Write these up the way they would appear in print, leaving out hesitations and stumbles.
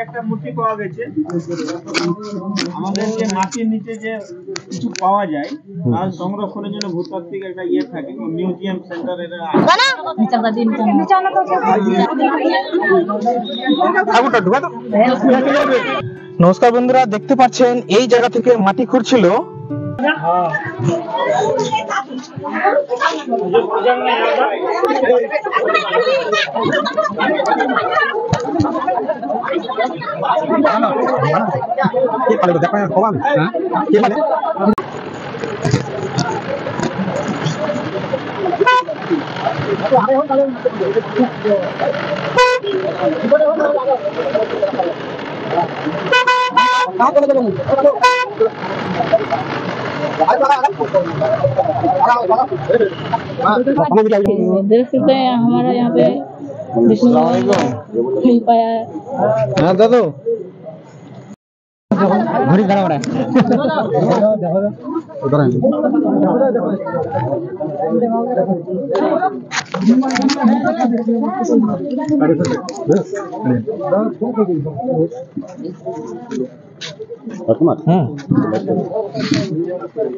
একটা মূর্তি পাওয়া গেছে। আমাদের যে মাটির নিচে যে কিছু পাওয়া যায় তার সংরক্ষণের জন্য ভূতাত্ত্বিক একটা ইয়ে থাকে, মিউজিয়াম সেন্টার এটা নমস্কার বন্ধুরা, দেখতে পাচ্ছেন এই জায়গা থেকে মাটি খুঁড়ছিল। देख सकते हैं हमारा यहाँ पे विष्णु मिल पाया है। हाँ दादू घड़ी खड़ा हो रहा है।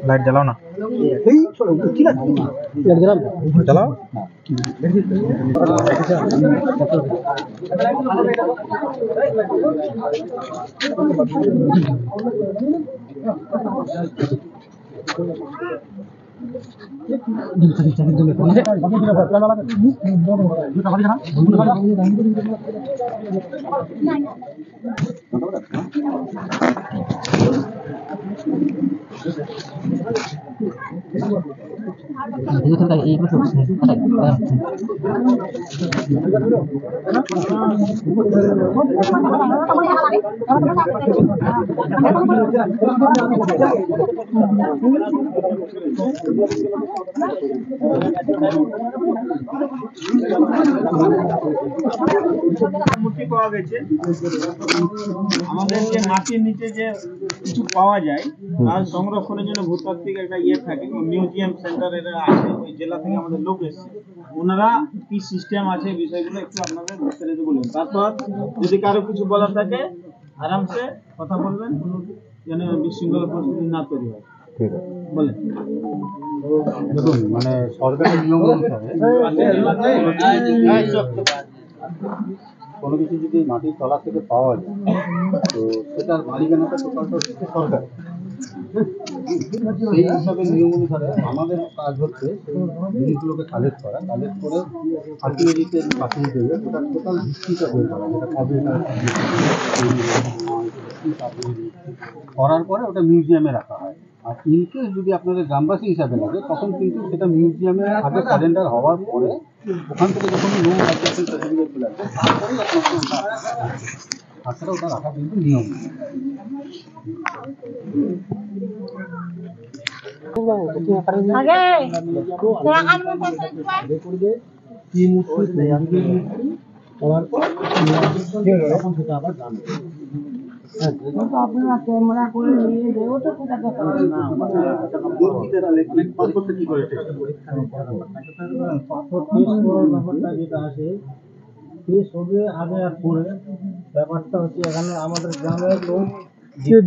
लाइट जलाओ ना, जलाओ। মূর্তি পাওয়া গেছে। আমাদের যে মাটির নিচে যে কিছু পাওয়া যায় তার সংরক্ষণের জন্য ভূতাত্ত্বিক একটা ইয়ে থাকে, মিউজিয়াম সেন্টার এটা আছে। ওই জেলা থেকে আমাদের লোক এসছে, ওনারা কি সিস্টেম আছে বিষয়গুলো একটু আপনাদের বিস্তারিত বলুন। তারপর যদি কারো কিছু বলার থাকে আরামসে কথা বলবেন, কোনো যেন বিশৃঙ্খলা পরিস্থিতি না তৈরি হয়। ঠিক আছে, বলেন। দেখুন, মানে সরকারের নিয়ম অনুসারে কোনো কিছু যদি মাটির তলা থেকে পাওয়া যায় তো সেটার মালিকানাটা টোটালটা হচ্ছে সরকার। সেই হিসাবে নিয়ম অনুসারে আমাদের কাজ হচ্ছে সেই জিনিসগুলোকে কালেক্ট করে আর্কিওলজিতে পাঠিয়ে দেবে, ওটা টোটাল ভিত্তিটা বের করা, যেটা কবে করার পরে ওটা মিউজিয়ামে রাখা হয়। আর ইনকেস যদি আপনাদের গ্রামবাসী হিসাবে লাগে তখন কিন্তু সেটা মিউজিয়ামে আগে সারেন্ডার হওয়ার পরে ওখান থেকে যখন নো অবজেকশন সার্টিফিকেট চলে আসবে তারপরেই আপনাকে তাছাড়া ওটা রাখা কিন্তু নিয়ম। कैमरा को लिए देवो तो কি করে ব্যাপারটা যেটা আছে শেষ হবে আগে আর পরে। ব্যাপারটা হচ্ছে এখানে আমাদের গ্রামের লোক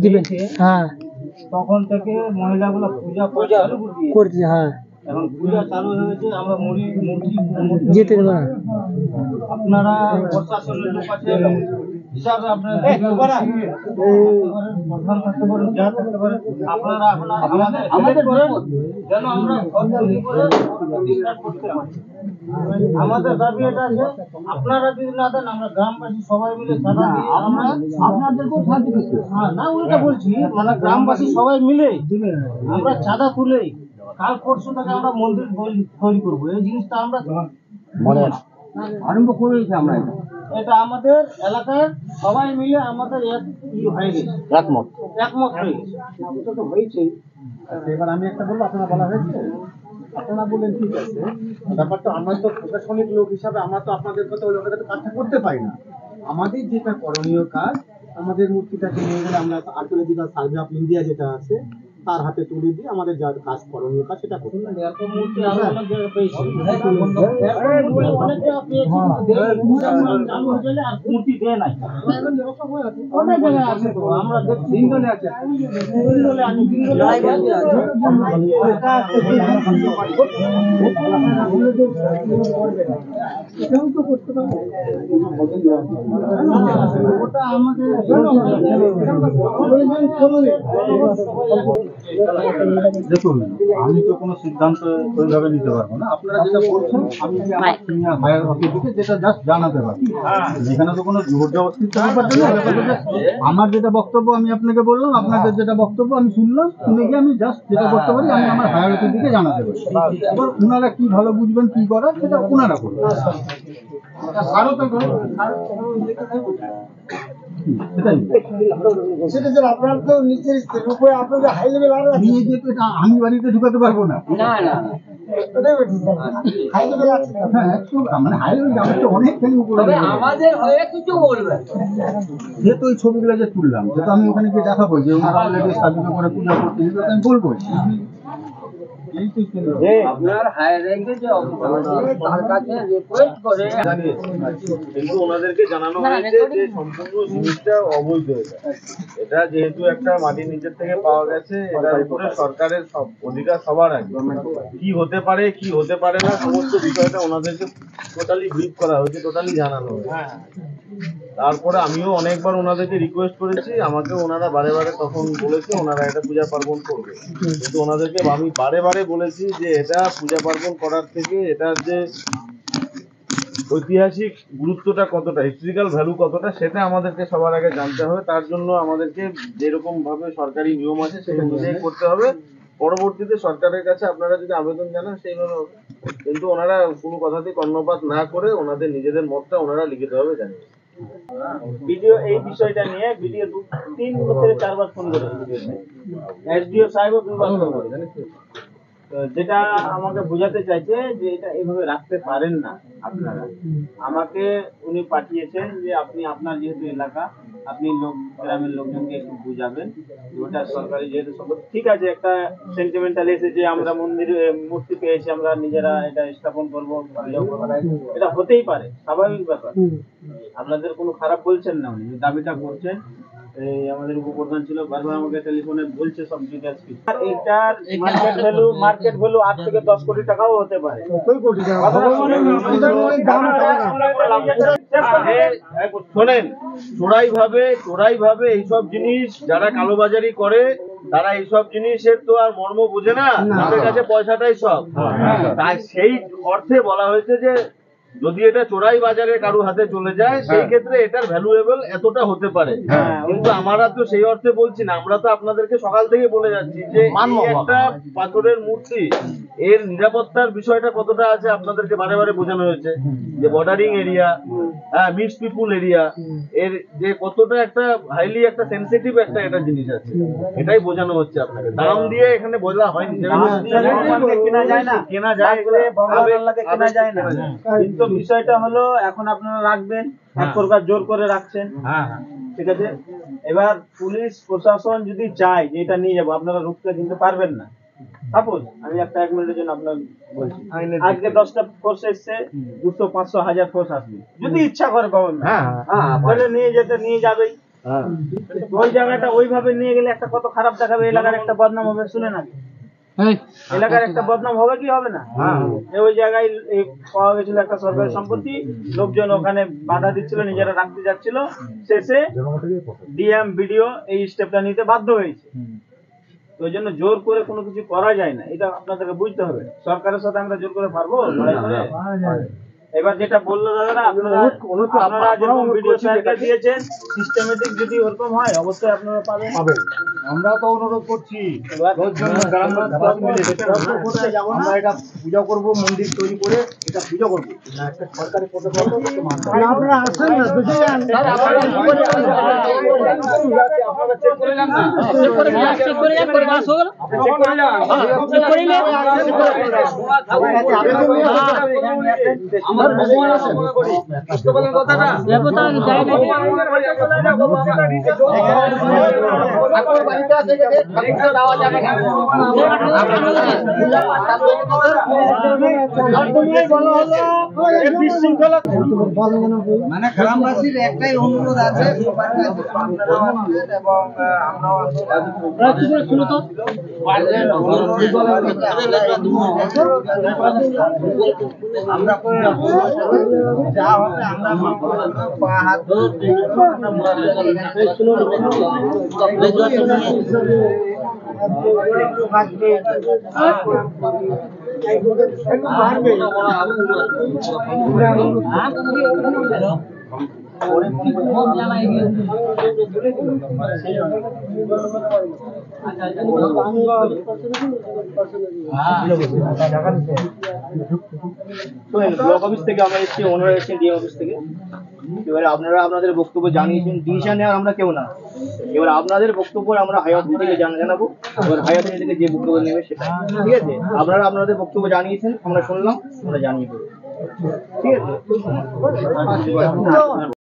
দিবেছে, হ্যাঁ, তখন থেকে মহিলাগুলো পূজা করছে। হ্যাঁ, এখন পূজা চালু হয়েছে, আমরা মূর্তি যেতে দেবো না। আপনারা প্রশাসনের লোক আছে হিসাবে আপনারা প্রধান থাকতে পারেন, যা থাকতে পারেন, আপনারা আমাদের করেন যেন আমরা করতে পারি। আমাদের দাবি এটা আছে, আপনারা যদি না দেন আমরা গ্রামবাসী সবাই মিলে চাঁদা দিয়ে আমরা আপনাদেরকেও সাহায্য করছি। হ্যাঁ, না ওইটা বলছি, মানে গ্রামবাসী সবাই মিলে আমরা চাঁদা তুলে কাল পরশু থেকে আমরা মন্দির তৈরি করবো। এই জিনিসটা আমরা মনে আরম্ভ করেছি। আমরা এটা আমাদের এলাকার সবাই মিলে আমাদের হয়ে গেছে, একমত হয়ে গেছে। তো হয়েছেই। এবার আমি একটা বলবো, আপনারা বলা হয়েছে, আপনারা বললেন ঠিক আছে, ব্যাপারটা আমরা তো প্রশাসনিক লোক হিসাবে আমরা তো আপনাদের কথা ওই লোকের কাজটা করতে পারি না। আমাদের যেটা করণীয় কাজ, আমাদের মূর্তিটাকে নিয়ে গেলে আমরা আর্কিওলজিক্যাল সার্ভে অফ ইন্ডিয়া যেটা আছে তার হাতে তুলে দিয়ে আমাদের যা কাজ করণীয় কাজ সেটা করতে হবে। এরকম মূর্তি আরো অনেক জায়গায় পেয়েছি। এরকম অনেক জায়গায় পেয়েছি, গ্রাম অঞ্চলে আর মূর্তি দেয় নাই। অনেক জায়গায় আছে তো, আমরা দেখছি। তিনজনে আছে। সিঙ্গলে আছে, সিঙ্গলে আছে। ওটা আমাদের দেখুন, আমি তো কোনো সিদ্ধান্ত ওইভাবে নিতে পারবো না। আপনারা যেটা বলছেন আমি যে আমার সিনিয়র হায়ার অথরিটিকে যেটা জাস্ট জানাতে পারি, এখানে তো কোনো জোর জবরদস্তির ব্যাপারটা নেই। ব্যাপারটা just আমার যেটা বক্তব্য আমি আপনাকে বললাম, আপনাদের যেটা বক্তব্য আমি শুনলাম, শুনে গিয়ে আমি জাস্ট যেটা করতে পারি আমি আমার হায়ার অথরিটিকে জানাতে পারি। এবার ওনারা কি ভালো বুঝবেন কি করার সেটা ওনারা করবেন। আরো তো সেটা স্যার আপনার তো নিচের উপরে আপনাদের হাই লেভেল আরো নিয়ে গিয়ে তো এটা আমি বাড়িতে ঢুকাতে পারবো না। হাই লেভেল আছে, হ্যাঁ একটু মানে হাই লেভেল আমার তো অনেকখানি উপরে। আমাদের হয়ে কিছু বলবে যেহেতু ওই ছবিগুলো যে তুললাম, যেহেতু আমি ওখানে গিয়ে দেখাবো যে ওনারা অলরেডি স্থাপিত করে পূজা করতে, সেটা আমি বলবো। আপনার হায়ার র্যাঙ্কে যে অফিসার আছে তার কাছে রিকোয়েস্ট করে কিন্তু ওনাদেরকে জানানো হয়েছে যে সম্পূর্ণ জিনিসটা অবৈধ। এটা যেহেতু একটা মাটির নিচের থেকে পাওয়া গেছে, এটার উপরে সরকারের সব অধিকার সবার আছে। কি হতে পারে কি হতে পারে না সমস্ত বিষয়টা ওনাদেরকে টোটালি ব্রিফ করা হয়েছে, টোটালি জানানো হয়েছে। তারপরে আমিও অনেকবার ওনাদেরকে রিকোয়েস্ট করেছি, আমাকে ওনারা বারে বারে তখন বলেছে ওনারা এটা পূজা পার্বণ করবে। কিন্তু ওনাদেরকে আমি বারে বারে বলেছি যে এটা পূজা পার্বণ করার থেকে এটার যে ঐতিহাসিক গুরুত্বটা কতটা, হিস্ট্রিক্যাল ভ্যালু কতটা, সেটা আমাদেরকে সবার আগে জানতে হবে। তার জন্য আমাদেরকে যেরকম ভাবে সরকারি নিয়ম আছে সেই অনুযায়ী করতে হবে। পরবর্তীতে সরকারের কাছে আপনারা যদি আবেদন জানান সেইভাবে হবে। কিন্তু ওনারা কোনো কথাতেই কর্ণপাত না করে ওনাদের নিজেদের মতটা ওনারা লিখিতভাবে জানেন। ভিডিও এই বিষয়টা নিয়ে ভিডিও 3 থেকে 4 বার ফোন করে এসডিও সাহেবও 2 বার ফোন করে। যেটা আমাকে বোঝাতে চাইছে যে এটা এইভাবে রাখতে পারেন না আপনারা। আমাকে উনি পাঠিয়েছেন যে আপনি আপনার যেহেতু এলাকা, আপনি গ্রামের লোকজনকে একটু বুঝাবেন ওটা সরকারি যেহেতু সম্পত্তি। ঠিক আছে, একটা সেন্টিমেন্টাল এসে যে আমরা মূর্তি পেয়েছি, আমরা নিজেরা এটা স্থাপন করবো, এটা হতেই পারে, স্বাভাবিক ব্যাপার। আপনাদের কোনো খারাপ বলছেন না, উনি দাবিটা করছেন। এই আমাদের উপপ্রধান ছিল, বারবার আমাকে টেলিফোনে বলছে সব ডিটেইলস কি। আর এটার মার্কেট ভ্যালু 8 থেকে 10 কোটি টাকাও হতে পারে। শোনেন, চোরাই ভাবে এইসব জিনিস যারা কালোবাজারি করে তারা এইসব জিনিসের তো আর মর্ম বোঝে না, তাদের কাছে পয়সাটাই সব। তাই সেই অর্থে বলা হয়েছে যে যদি এটা চোরাই বাজারে কারো হাতে চলে যায় সেই ক্ষেত্রে এটার ভ্যালুয়েবল এতটা হতে পারে। কিন্তু আমরা তো সেই অর্থে বলছি না, আমরা তো আপনাদেরকে সকাল থেকে বলে যাচ্ছি যে একটা পাথরের মূর্তি এর নিরাপত্তার বিষয়টা কতটা আছে আপনাদেরকে বারে বারে বোঝানো হয়েছে। যে বর্ডারিং এরিয়া, মিক্স পিপুল এরিয়া, এর যে কতটা একটা হাইলি একটা সেনসিটিভ একটা এটা জিনিস আছে, এটাই বোঝানো হচ্ছে আপনাকে। দাম দিয়ে এখানে বোঝা হয়নি, কেনা যায় না, কেনা যায় কেনা যায় না। কিন্তু বিষয়টা হলো এখন আপনারা রাখবেন, এক প্রকার জোর করে রাখছেন, ঠিক আছে। এবার পুলিশ প্রশাসন যদি চায় যে এটা নিয়ে যাবো, আপনারা রুখতে কিন্তু পারবেন না। সাপোজ আমি একটা 1 মিনিটের জন্য আপনার বলছি, আজকে 10টা ফোর্স এসছে, 200, 500, 1000 ফোর্স আসবে, যদি ইচ্ছা করে গভর্নমেন্ট নিয়ে যাবেই। ওই জায়গাটা ওইভাবে নিয়ে গেলে একটা কত খারাপ দেখাবে, এলাকার একটা বদনাম হবে। শুনে না, এলাকার একটা বদনাম হবে কি হবে না? ওই জায়গায় পাওয়া গেছিল একটা সরকারি সম্পত্তি, লোকজন ওখানে বাধা দিচ্ছিল, নিজেরা রাখতে যাচ্ছিল, শেষে ডিএম বিডিও এই স্টেপটা নিতে বাধ্য হয়েছে। ওই জন্য জোর করে কোনো কিছু করা যায় না, এটা আপনাদেরকে বুঝতে হবে। সরকারের সাথে আমরা জোর করে পারবো লড়াই করে? এবার যেটা বললো দাদারা, আপনারা যেরকম ভিডিও স্যারকে দিয়েছেন, সিস্টেমেটিক যদি ওরকম হয় অবশ্যই আপনারা পাবেন। আমরা তো অনুরোধ করছি, আমরা এটা পূজা করবো, মন্দির তৈরি করে এটা পূজা করবো, একটা সরকারি প্রটোকল। আপনারা আসেন না, দেখে যান। আপনারা চেক করে নেন না। চেক করে যান, করে মাস হয়ে গেল। চেক করে নিন। আমার ভগবান আছে মনে করি। বুঝতে পারলেন কথাটা? দেখো তো আমি যাই নাকি। ঠাকুর বাড়িতে আছে যে ঠাকুরকে দেওয়া যাবে না। মানে গ্রামবাসীর একটাই অনুরোধ আছে সবার কাছে, আপনারাও আসছেন এবং আমরাও আসছি। শুনো তো। আমরা যা হবে আমরা পা হাত ব্লক অফিস থেকে আমরা এসেছি, ওনারা এসেছেন ডিএম অফিস থেকে। এবারে আপনারা আপনাদের বক্তব্য জানিয়েছেন, ডিসিশন নেওয়ার আমরা কেউ না। এবার আপনাদের বক্তব্য আমরা হাই অথরিটি থেকে জানাবো, এবার হাই অথরিটি থেকে যে বক্তব্য নেবে সেটা, ঠিক আছে? আপনারা আপনাদের বক্তব্য জানিয়েছেন, আমরা শুনলাম, আমরা জানিয়ে দেবো, ঠিক আছে?